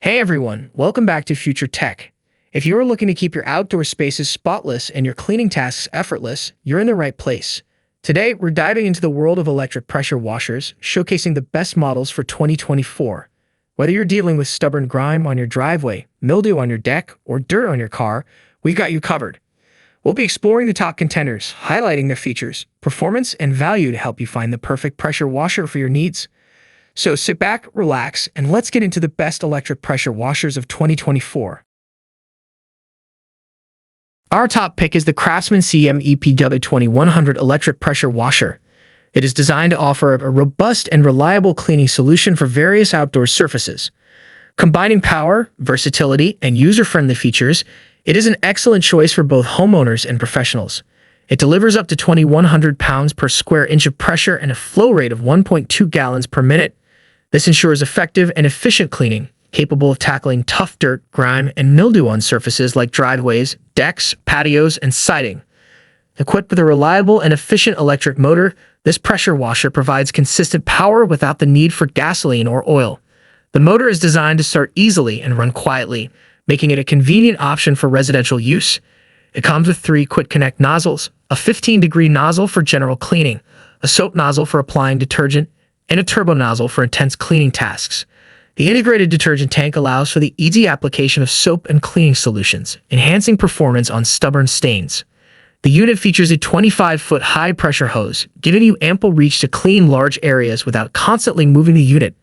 Hey everyone, welcome back to FutureTech. If you are looking to keep your outdoor spaces spotless and your cleaning tasks effortless, you're in the right place. Today, we're diving into the world of electric pressure washers, showcasing the best models for 2024. Whether you're dealing with stubborn grime on your driveway, mildew on your deck, or dirt on your car, we've got you covered. We'll be exploring the top contenders, highlighting their features, performance, and value to help you find the perfect pressure washer for your needs. So sit back, relax, and let's get into the best electric pressure washers of 2024. Our top pick is the CRAFTSMAN CRAFTSMAN electric pressure washer. It is designed to offer a robust and reliable cleaning solution for various outdoor surfaces. Combining power, versatility, and user-friendly features, it is an excellent choice for both homeowners and professionals. It delivers up to 2,100 pounds per square inch of pressure and a flow rate of 1.2 gallons per minute. This ensures effective and efficient cleaning, capable of tackling tough dirt, grime, and mildew on surfaces like driveways, decks, patios, and siding. Equipped with a reliable and efficient electric motor, this pressure washer provides consistent power without the need for gasoline or oil. The motor is designed to start easily and run quietly, making it a convenient option for residential use. It comes with 3 quick-connect nozzles, a 15-degree nozzle for general cleaning, a soap nozzle for applying detergent, and a turbo nozzle for intense cleaning tasks. The integrated detergent tank allows for the easy application of soap and cleaning solutions, enhancing performance on stubborn stains. The unit features a 25-foot high-pressure hose, giving you ample reach to clean large areas without constantly moving the unit.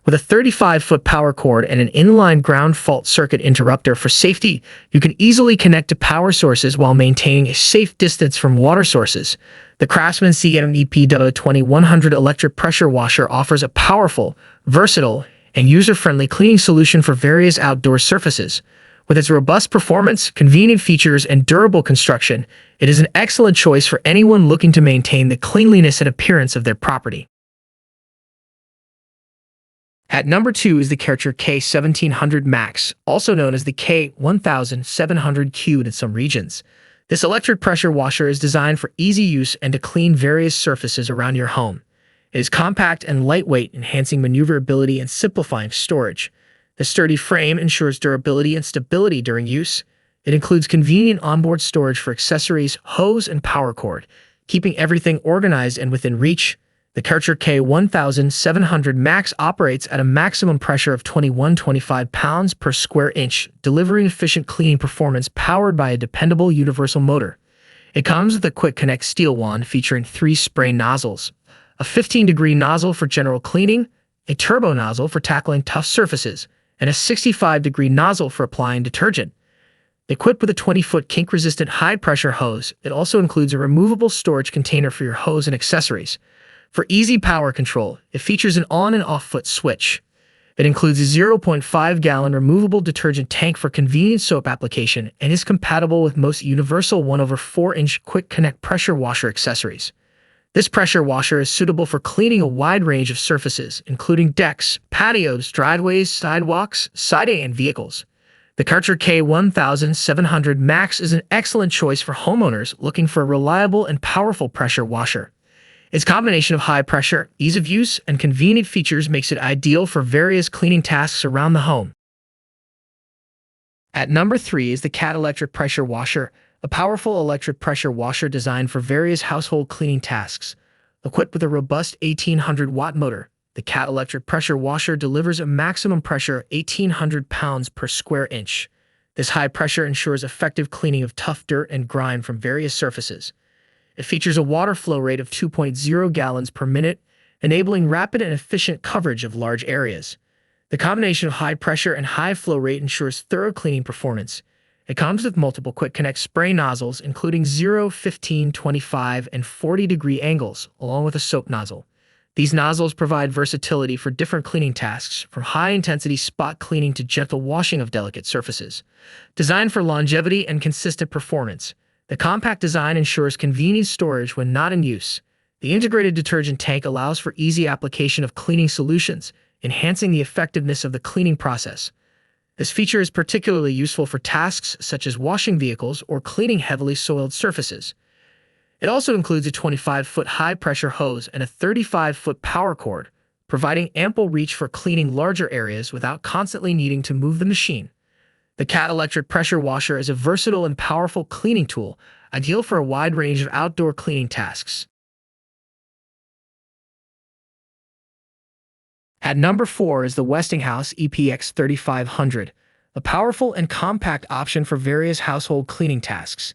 With a 35-foot power cord and an inline ground fault circuit interrupter for safety, you can easily connect to power sources while maintaining a safe distance from water sources. The CRAFTSMAN CRAFTSMAN electric pressure washer offers a powerful, versatile, and user-friendly cleaning solution for various outdoor surfaces. With its robust performance, convenient features, and durable construction, it is an excellent choice for anyone looking to maintain the cleanliness and appearance of their property. At number 2 is the Kärcher K1700 Max, also known as the K1700Q in some regions. This electric pressure washer is designed for easy use and to clean various surfaces around your home. It is compact and lightweight, enhancing maneuverability and simplifying storage. The sturdy frame ensures durability and stability during use. It includes convenient onboard storage for accessories, hose, and power cord, keeping everything organized and within reach. The Kärcher K1700 Max operates at a maximum pressure of 2,125 pounds per square inch, delivering efficient cleaning performance powered by a dependable universal motor. It comes with a quick connect steel wand featuring 3 spray nozzles, a 15-degree nozzle for general cleaning, a turbo nozzle for tackling tough surfaces, and a 65-degree nozzle for applying detergent. Equipped with a 20-foot kink-resistant high-pressure hose, it also includes a removable storage container for your hose and accessories. For easy power control, it features an on- and off-foot switch. It includes a 0.5-gallon removable detergent tank for convenient soap application and is compatible with most universal 1/4-inch quick-connect pressure washer accessories. This pressure washer is suitable for cleaning a wide range of surfaces, including decks, patios, driveways, sidewalks, siding, and vehicles. The Kärcher K1700 Max is an excellent choice for homeowners looking for a reliable and powerful pressure washer. Its combination of high pressure, ease of use, and convenient features makes it ideal for various cleaning tasks around the home. At number 3 is the CAT electric pressure washer, a powerful electric pressure washer designed for various household cleaning tasks. Equipped with a robust 1,800-watt motor, the CAT electric pressure washer delivers a maximum pressure of 1,800 pounds per square inch. This high pressure ensures effective cleaning of tough dirt and grime from various surfaces. It features a water flow rate of 2.0 gallons per minute, enabling rapid and efficient coverage of large areas. The combination of high pressure and high flow rate ensures thorough cleaning performance. It comes with multiple quick-connect spray nozzles, including 0, 15, 25, and 40-degree angles, along with a soap nozzle. These nozzles provide versatility for different cleaning tasks, from high-intensity spot cleaning to gentle washing of delicate surfaces. Designed for longevity and consistent performance, the compact design ensures convenient storage when not in use. The integrated detergent tank allows for easy application of cleaning solutions, enhancing the effectiveness of the cleaning process. This feature is particularly useful for tasks such as washing vehicles or cleaning heavily soiled surfaces. It also includes a 25-foot high-pressure hose and a 35-foot power cord, providing ample reach for cleaning larger areas without constantly needing to move the machine. The Cat electric pressure washer is a versatile and powerful cleaning tool, ideal for a wide range of outdoor cleaning tasks. At number 4 is the Westinghouse EPX3500, a powerful and compact option for various household cleaning tasks.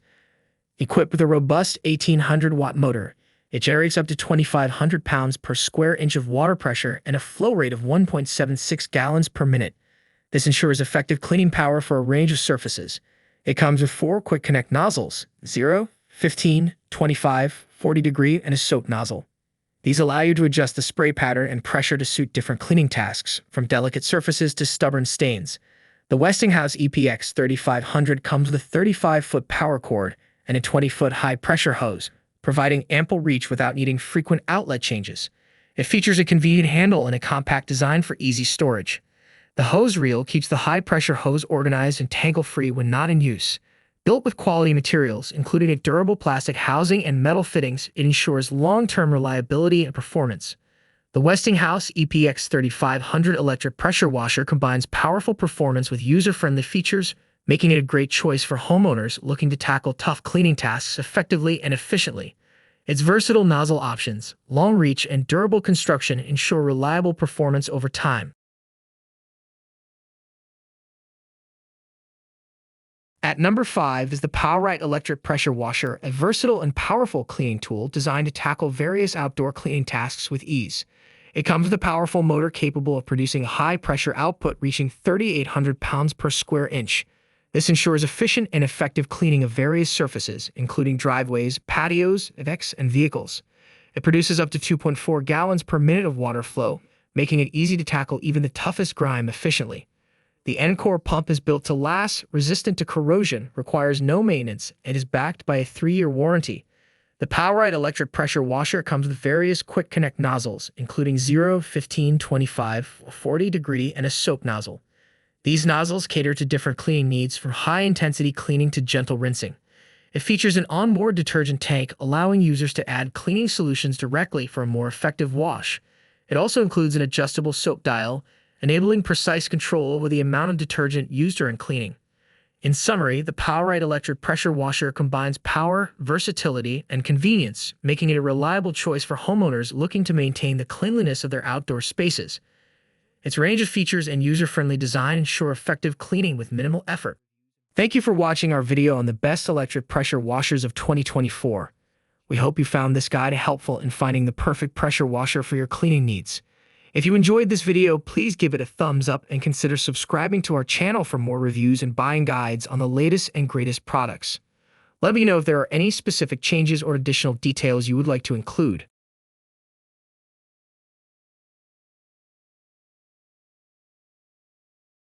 Equipped with a robust 1800-watt motor, it generates up to 2,500 pounds per square inch of water pressure and a flow rate of 1.76 gallons per minute. This ensures effective cleaning power for a range of surfaces. It comes with 4 quick connect nozzles, 0, 15, 25, 40 degree, and a soap nozzle. These allow you to adjust the spray pattern and pressure to suit different cleaning tasks, from delicate surfaces to stubborn stains. The Westinghouse EPX3500 comes with a 35-foot power cord and a 20-foot high-pressure hose, providing ample reach without needing frequent outlet changes. It features a convenient handle and a compact design for easy storage. The hose reel keeps the high-pressure hose organized and tangle-free when not in use. Built with quality materials, including a durable plastic housing and metal fittings, it ensures long-term reliability and performance. The Westinghouse EPX3500 electric pressure washer combines powerful performance with user-friendly features, making it a great choice for homeowners looking to tackle tough cleaning tasks effectively and efficiently. Its versatile nozzle options, long reach, and durable construction ensure reliable performance over time. At number 5 is the PowRyte electric pressure washer, a versatile and powerful cleaning tool designed to tackle various outdoor cleaning tasks with ease. It comes with a powerful motor capable of producing a high-pressure output reaching 3,800 pounds per square inch. This ensures efficient and effective cleaning of various surfaces, including driveways, patios, decks, and vehicles. It produces up to 2.4 gallons per minute of water flow, making it easy to tackle even the toughest grime efficiently. The Encore pump is built to last, resistant to corrosion, requires no maintenance, and is backed by a 3-year warranty. The PowRyte electric pressure washer comes with various quick connect nozzles, including 0, 15, 25, 40 degree, and a soap nozzle. These nozzles cater to different cleaning needs, from high-intensity cleaning to gentle rinsing. It features an onboard detergent tank, allowing users to add cleaning solutions directly for a more effective wash. It also includes an adjustable soap dial, enabling precise control over the amount of detergent used during cleaning. In summary, the PowRyte electric pressure washer combines power, versatility, and convenience, making it a reliable choice for homeowners looking to maintain the cleanliness of their outdoor spaces. Its range of features and user-friendly design ensure effective cleaning with minimal effort. Thank you for watching our video on the best electric pressure washers of 2024. We hope you found this guide helpful in finding the perfect pressure washer for your cleaning needs. If you enjoyed this video, please give it a thumbs up and consider subscribing to our channel for more reviews and buying guides on the latest and greatest products. Let me know if there are any specific changes or additional details you would like to include.